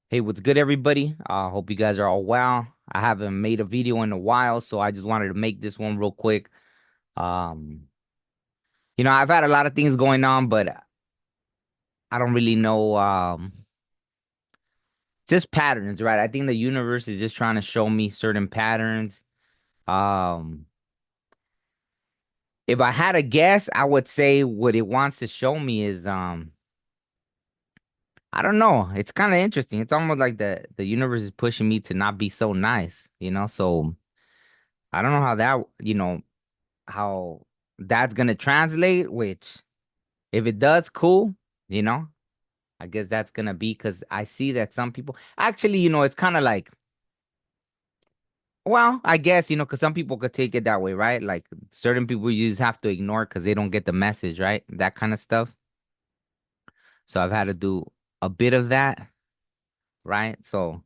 Hey, what's good, everybody? Hope you guys are all well. I haven't made a video in a while, so I just wanted to make this one real quick. Um, I've had a lot of things going on, but I don't really know, just patterns, right? I think the universe is just trying to show me certain patterns. Um, if I had a guess, I would say what it wants to show me is, I don't know. It's kind of interesting. It's almost like the universe is pushing me to not be so nice, So I don't know how how that's gonna translate, which if it does, cool, you know. I guess that's gonna be because I see that some people actually, it's kind of like, well, I guess, because some people could take it that way, right? Like certain people you just have to ignore because they don't get the message, right? That kind of stuff. So I've had to do a bit of that, right? So,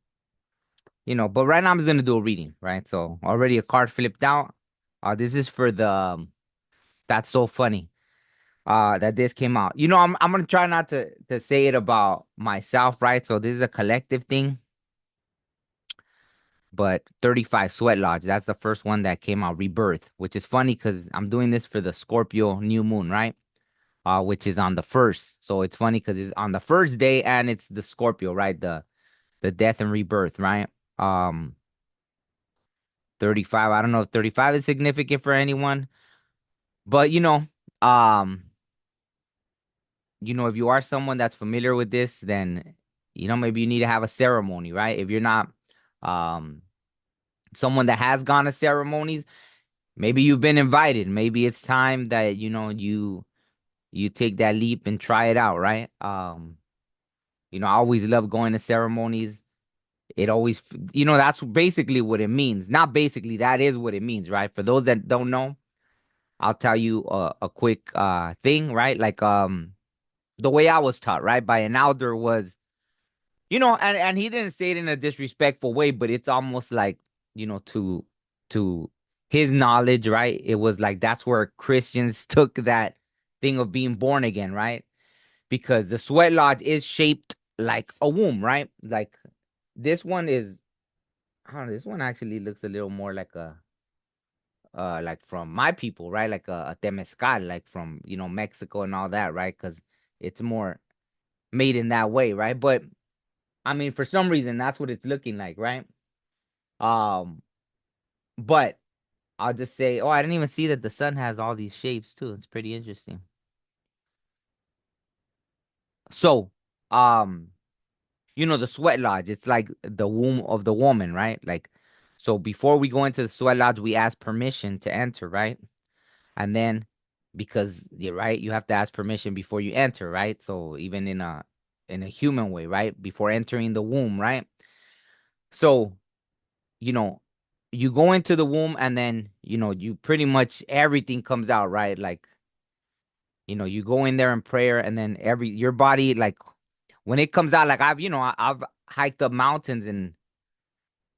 but right now I'm just gonna do a reading, right? So already a card flipped out. This is for the that's so funny. That this came out. I'm gonna try not to say it about myself, right? So this is a collective thing, but 35 Sweat Lodge, that's the first one that came out, Rebirth, which is funny because I'm doing this for the Scorpio new moon, right? Which is on the first. So it's funny because it's on the first day and it's the Scorpio, right? The death and rebirth, right? Um, 35. I don't know if 35 is significant for anyone, but um if you are someone that's familiar with this, then maybe you need to have a ceremony, right? If you're not um someone that has gone to ceremonies, maybe you've been invited. Maybe it's time that you take that leap and try it out, right? I always love going to ceremonies. It always, that's basically what it means. Not basically, that is what it means, right? For those that don't know, I'll tell you a quick thing, right? Like the way I was taught, right, by an elder was, and he didn't say it in a disrespectful way, but it's almost like, to his knowledge, right? It was like that's where Christians took that thing of being born again, right? Because the sweat lodge is shaped like a womb, right? Like this one is, I don't know, this one actually looks a little more like like from my people, right? Like a temescal, like from, Mexico and all that, right? Because it's more made in that way, right? But I mean, for some reason, that's what it's looking like, right? Um, but I'll just say, oh, I didn't even see that the sun has all these shapes too. It's pretty interesting. So, um, the sweat lodge, it's like the womb of the woman, right? Like, so before we go into the sweat lodge, we ask permission to enter, right? And then, because you're right, you have to ask permission before you enter, right? So even in a human way, right? Before entering the womb, right? So you know, you go into the womb and then, you pretty much everything comes out, right? Like, you go in there in prayer and then your body, like when it comes out, like I've hiked up mountains and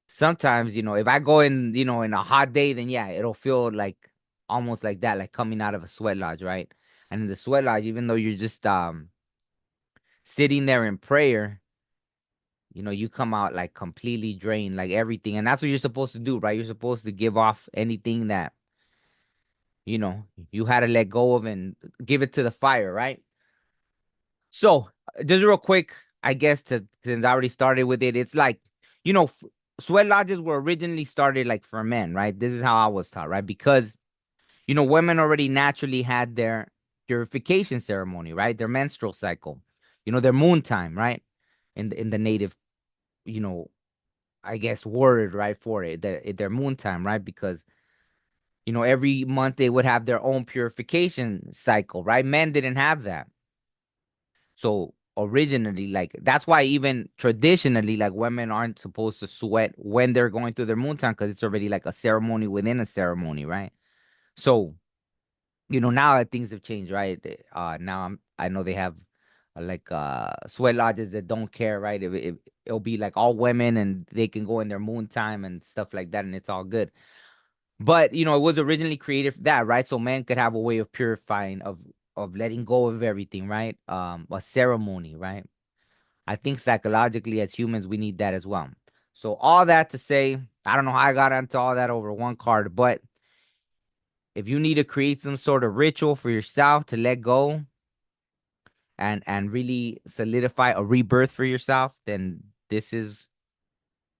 sometimes, if I go in, in a hot day, then yeah, it'll feel like almost like that, like coming out of a sweat lodge, right? And in the sweat lodge, even though you're just sitting there in prayer, you come out like completely drained, like everything. And that's what you're supposed to do, right? You're supposed to give off anything that you know, you had to let go of and give it to the fire, right? So, just real quick, I guess to since I already started with it, it's like, you know, f- sweat lodges were originally started like for men, right? This is how I was taught, right? Because, women already naturally had their purification ceremony, right? Their menstrual cycle, their moon time, right? In the native, you know, I guess word, right, for it, their moon time, right? Because every month they would have their own purification cycle, right? Men didn't have that. So originally, like that's why even traditionally, like women aren't supposed to sweat when they're going through their moon time because it's already like a ceremony within a ceremony, right? So, now that things have changed, right? Now I know they have like sweat lodges that don't care, right? It'll be like all women and they can go in their moon time and stuff like that, and it's all good. But it was originally created for that, right? So man could have a way of purifying, of letting go of everything, right? A ceremony, right? I think psychologically as humans we need that as well. So all that to say, I don't know how I got into all that over one card, but if you need to create some sort of ritual for yourself to let go and really solidify a rebirth for yourself, then this is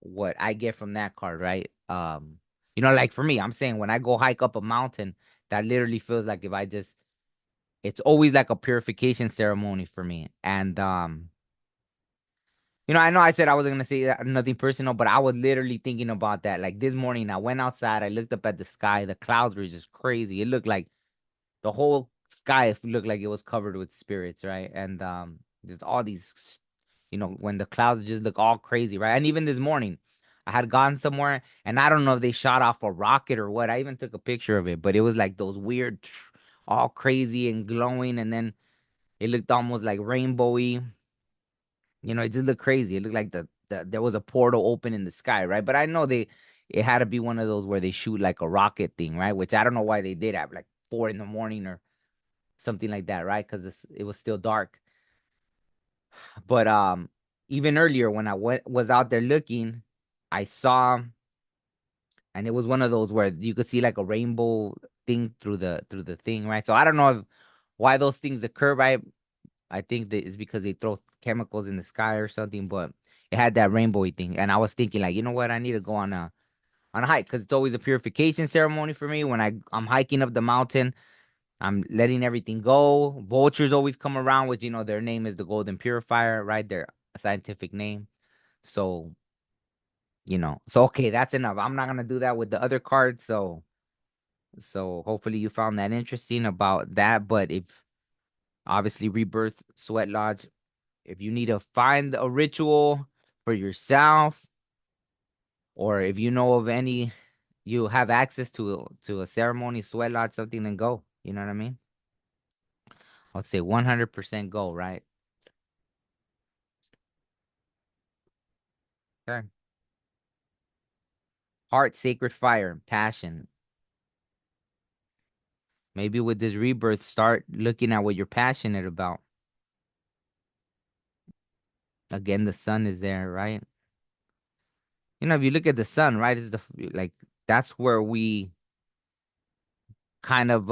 what I get from that card, right? Like for me, I'm saying when I go hike up a mountain, that literally feels like if I just it's always like a purification ceremony for me. And I know I said I wasn't gonna say nothing personal, but I was literally thinking about that. Like this morning, I went outside, I looked up at the sky, the clouds were just crazy. It looked like the whole sky looked like it was covered with spirits, right? And just all these, when the clouds just look all crazy, right? And even this morning, I had gone somewhere, and I don't know if they shot off a rocket or what. I even took a picture of it, but it was like those weird, all crazy and glowing, and then it looked almost like rainbowy. It just looked crazy. It looked like there was a portal open in the sky, right? But I know it had to be one of those where they shoot like a rocket thing, right? Which I don't know why they did at like 4 in the morning or something like that, right? Because it was still dark. But even earlier when I was out there looking, I saw, and it was one of those where you could see like a rainbow thing through the thing, right? So I don't know why those things occur, right? I think that it's because they throw chemicals in the sky or something, but it had that rainbowy thing, and I was thinking like, you know what, I need to go on a hike because it's always a purification ceremony for me when I'm hiking up the mountain. I'm letting everything go. Vultures always come around, which their name is the Golden Purifier, right? Their scientific name. So so okay, that's enough. I'm not gonna do that with the other cards. So hopefully you found that interesting about that. But if obviously Rebirth Sweat Lodge, if you need to find a ritual for yourself, or if you know of any, you have access to a ceremony, Sweat Lodge, something, then go. You know what I mean? I'd say 100% go, right? Okay. Heart, sacred fire, passion. Maybe with this rebirth, start looking at what you're passionate about. Again, the sun is there, right? If you look at the sun, right, is like that's where we kind of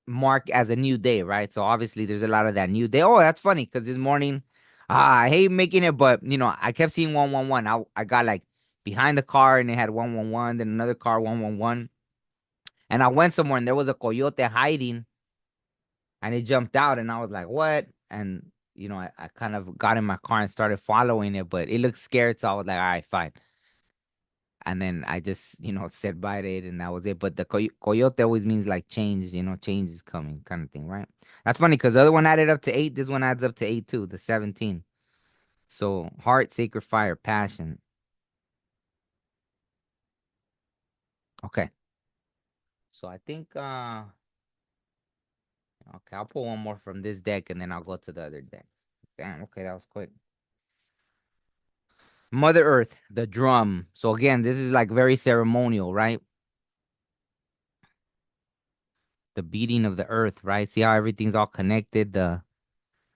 mark as a new day, right? So obviously there's a lot of that new day. Oh, that's funny because this morning, I hate making it, but I kept seeing 111. I got like behind the car and it had 111, then another car 111. And I went somewhere and there was a coyote hiding and it jumped out and I was like, what? And I kind of got in my car and started following it, but it looked scared, so I was like, all right, fine. And then I just said bye to it and that was it. But the coyote always means like change, change is coming kind of thing, right? That's funny because the other one added up to 8. This one adds up to 8 too, the 17. So heart, sacred fire, passion. Okay. So I think okay, I'll pull one more from this deck and then I'll go to the other decks. Damn, okay, that was quick. Mother Earth, the drum. So again, this is like very ceremonial, right? The beating of the earth, right? See how everything's all connected. The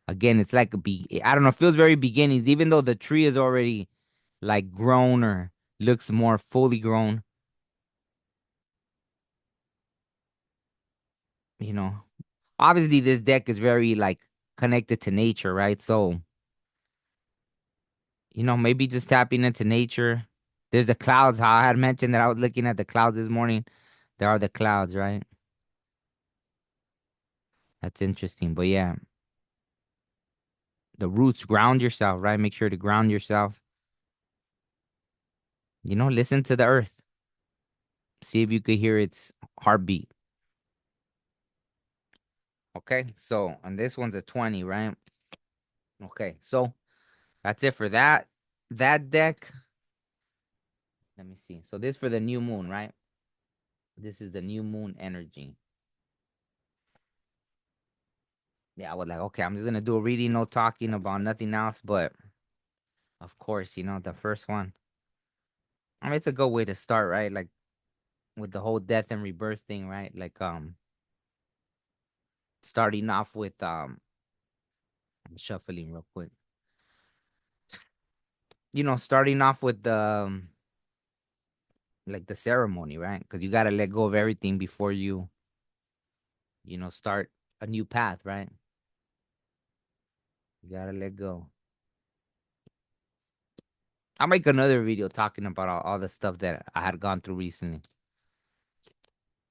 Again, it's like I don't know, it feels very beginnings, even though the tree is already like grown or looks more fully grown, you know. Obviously, this deck is very like connected to nature, right? So, maybe just tapping into nature. There's the clouds. How I had mentioned that I was looking at the clouds this morning. There are the clouds, right? That's interesting. But yeah, the roots, ground yourself, right? Make sure to ground yourself. Listen to the earth. See if you could hear its heartbeat. Okay, so and this one's a 20, right? Okay, so that's it for that deck. Let me see. So this for the new moon, right? This is the new moon energy. Yeah, I was like, okay, I'm just gonna do a reading, no talking about nothing else. But of course, the first one. I mean, it's a good way to start, right? Like with the whole death and rebirth thing, right? Like starting off with I'm shuffling real quick. Starting off with the like the ceremony, right? Because you gotta let go of everything before you start a new path, right? You gotta let go. I'll make another video talking about all the stuff that I had gone through recently.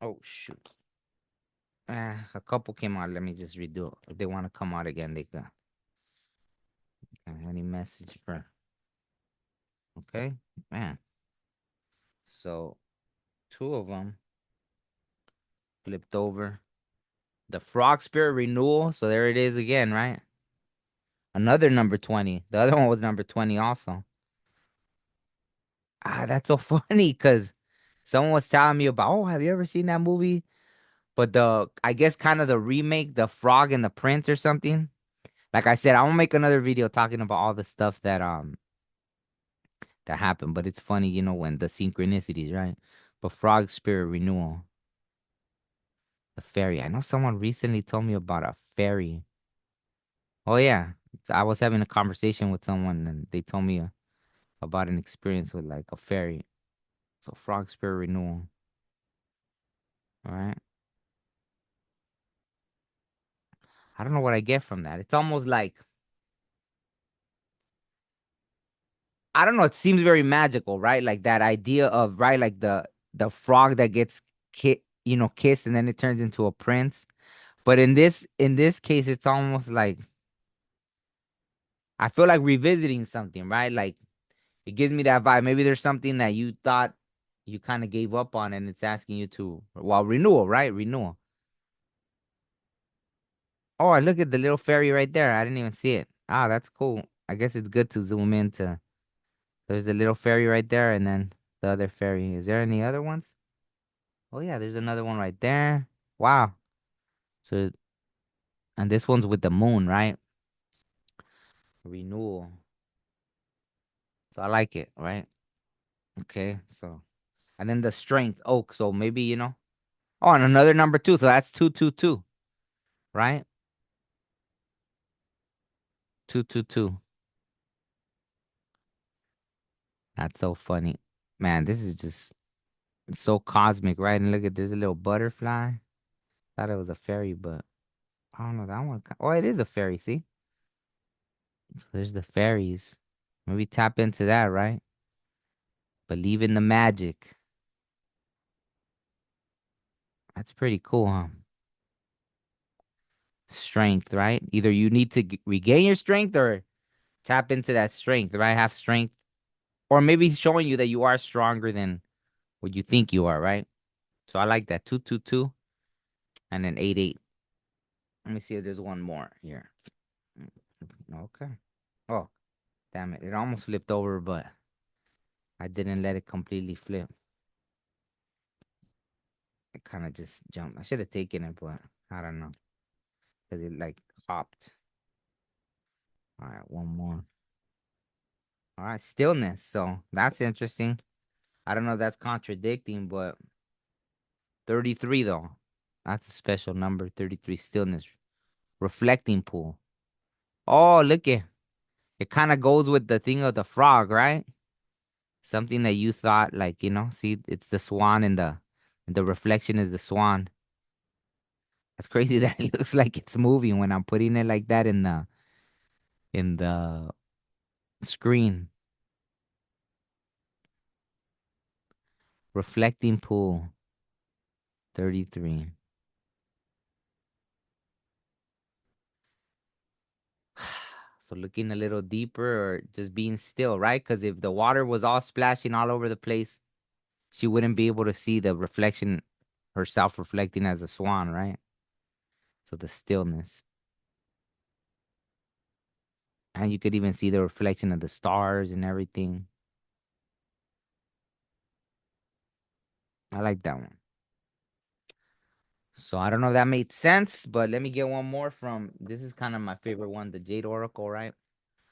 Oh shoot. A couple came out. Let me just redo it. If they want to come out again, they can. Any message for? Okay, man. So two of them flipped over. The frog spirit renewal. So there it is again, right? Another number 20. The other one was number 20 also. That's so funny because someone was telling me about, oh, have you ever seen that movie? But I guess kind of the remake, The Frog and the Prince or something. Like I said, I'm gonna make another video talking about all the stuff that happened. But it's funny, when the synchronicities, right? But frog spirit renewal, the fairy. I know someone recently told me about a fairy. Oh yeah, I was having a conversation with someone and they told me about an experience with like a fairy. So frog spirit renewal. All right. I don't know what I get from that. It's almost like I don't know. It seems very magical, right? Like that idea of right, like the frog that gets kissed, and then it turns into a prince. But in this case, it's almost like I feel like revisiting something, right? Like it gives me that vibe. Maybe there's something that you thought you kind of gave up on, and it's asking you to renewal, right? Renewal. Oh, I look at the little fairy right there. I didn't even see it. Ah, that's cool. I guess it's good to zoom into. There's a little fairy right there, and then the other fairy. Is there any other ones? Oh yeah, there's another one right there. Wow. So and this one's with the moon, right? Renewal. So I like it, right? Okay. So and then the strength. Oh, so maybe Oh, and another number two. So that's 222, right? 222. That's so funny. Man, this is just so cosmic, right? And look at there's a little butterfly. Thought it was a fairy, but I don't know that one. Oh, it is a fairy. See? So there's the fairies. Maybe tap into that, right? Believe in the magic. That's pretty cool, huh? Strength, right? Either you need to regain your strength or tap into that strength, right? Have strength, or maybe showing you that you are stronger than what you think you are, right? So I like that 222 and then 88. Let me see if there's one more here. Okay. Oh, damn it! It almost flipped over, but I didn't let it completely flip. It kind of just jumped. I should have taken it, but I don't know because it like hopped. All right, one more. All right, stillness. So that's interesting. I don't know if that's contradicting, but 33 though. That's a special number, 33 stillness. Reflecting pool. Oh, look it kind of goes with the thing of the frog, right? Something that you thought like, see it's the swan and the reflection is the swan. That's crazy that it looks like it's moving when I'm putting it like that in the screen. Reflecting pool, 33. So looking a little deeper or just being still, right? Because if the water was all splashing all over the place, she wouldn't be able to see the reflection, herself reflecting as a swan, right? So the stillness. And you could even see the reflection of the stars and everything. I like that one. So I don't know if that made sense, but let me get one more from this is kind of my favorite one, the Jade Oracle, right?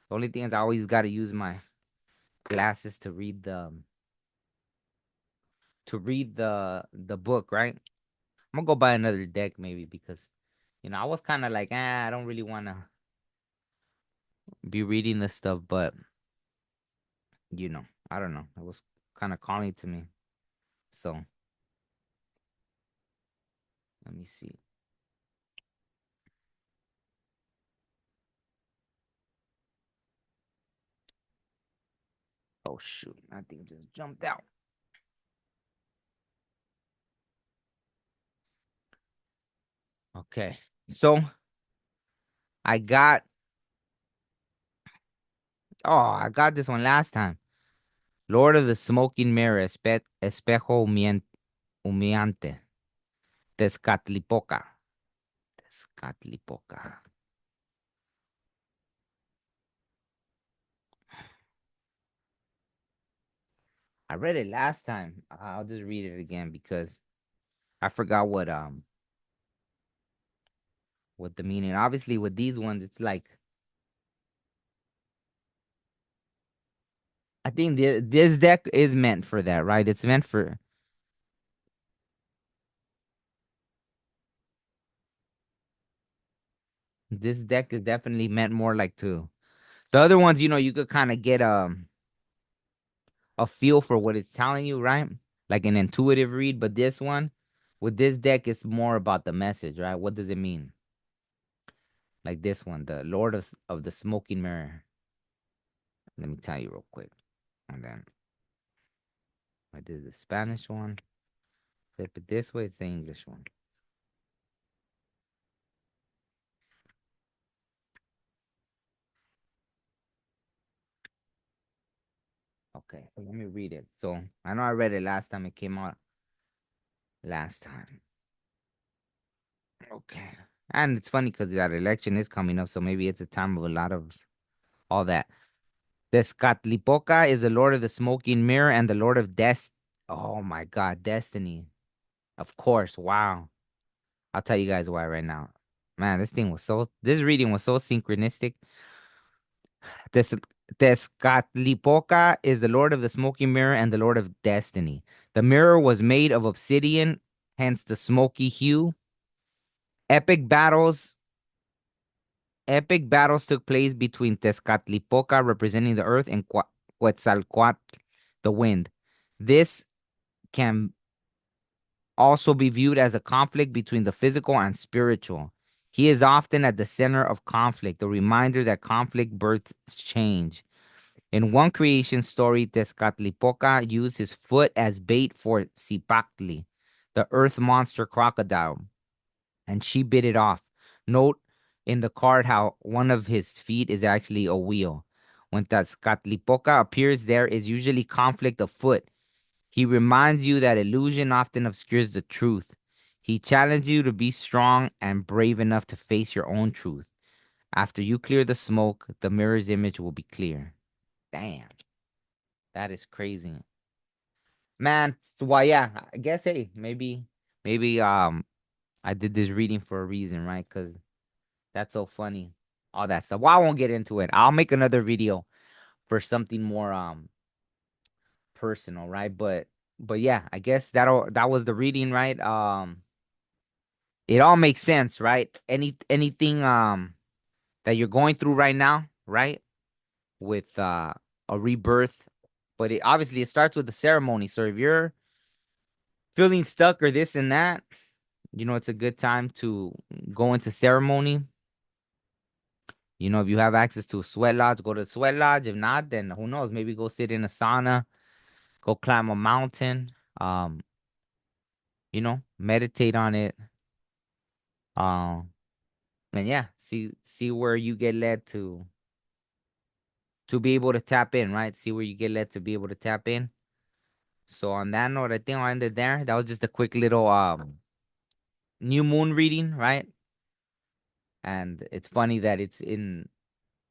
The only thing is I always got to use my glasses to read the book, right? I'm gonna go buy another deck maybe because I was kind of like, I don't really wanna. be reading this stuff, but I don't know. It was kind of calling to me. So let me see. Oh shoot, that thing just jumped out. Okay. So I got I got this one last time. Lord of the Smoking Mirror, Espejo Humeante, Tezcatlipoca. Tezcatlipoca. I read it last time. I'll just read it again because I forgot what the meaning. Obviously, with these ones, it's like I think this deck is meant for that, right? It's meant for this deck is definitely meant more like to the other ones. You could kind of get a feel for what it's telling you, right? Like an intuitive read. But this one, with this deck, it's more about the message, right? What does it mean? Like this one, the Lord of the Smoking Mirror. Let me tell you real quick, and then I did the Spanish one. Flip it this way. It's the English one. Okay, so let me read it. So I know I read it last time it came out last time. Okay. And it's funny because that election is coming up, so maybe it's a time of a lot of all that. Tezcatlipoca is the Lord of the Smoking Mirror and the Lord of Oh my God, Destiny. Of course. Wow. I'll tell you guys why right now. Man, this reading was so synchronistic. Tes- Tezcatlipoca is the Lord of the Smoking Mirror and the Lord of Destiny. The mirror was made of obsidian, hence the smoky hue. Epic battles Epic battles took place between Tezcatlipoca, representing the earth, and Quetzalcoatl, the wind. This can also be viewed as a conflict between the physical and spiritual. He is often at the center of conflict, a reminder that conflict births change. In one creation story, Tezcatlipoca used his foot as bait for Zipactli, the earth monster crocodile, and she bit it off. Note in the card how one of his feet is actually a wheel. When Tezcatlipoca appears, there is usually conflict of foot. He reminds you that illusion often obscures the truth. He challenges you to be strong and brave enough to face your own truth. After you clear the smoke, the mirror's image will be clear. Damn, that is crazy. Man, so why yeah, I guess hey, maybe I did this reading for a reason, right? Cuz that's so funny. All that stuff. Well, I won't get into it. I'll make another video for something more personal, right? But yeah, I guess that was the reading, right? It all makes sense, right? Anything that you're going through right now, right? With a rebirth, but it starts with the ceremony. So if you're feeling stuck or this and that, it's a good time to go into ceremony. If you have access to a sweat lodge, go to a sweat lodge. If not, then who knows? Maybe go sit in a sauna, go climb a mountain, um, meditate on it. Um, and yeah, see where you get led to be able to tap in, right? See where you get led to be able to tap in. So on that note, I think I'll end it there. That was just a quick little new moon reading, right? And it's funny that it's in,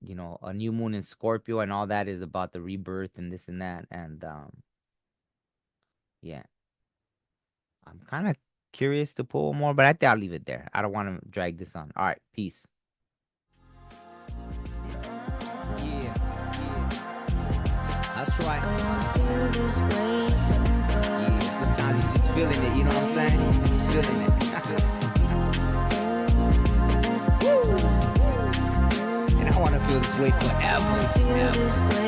a new moon in Scorpio and all that is about the rebirth and this and that. And yeah. I'm kind of curious to pull more, but I think I'll leave it there. I don't want to drag this on. All right, peace. Yeah, that's right. Yeah, sometimes you just feeling it, you know what I'm saying? You just feeling it. And I want to gonna feel this way forever.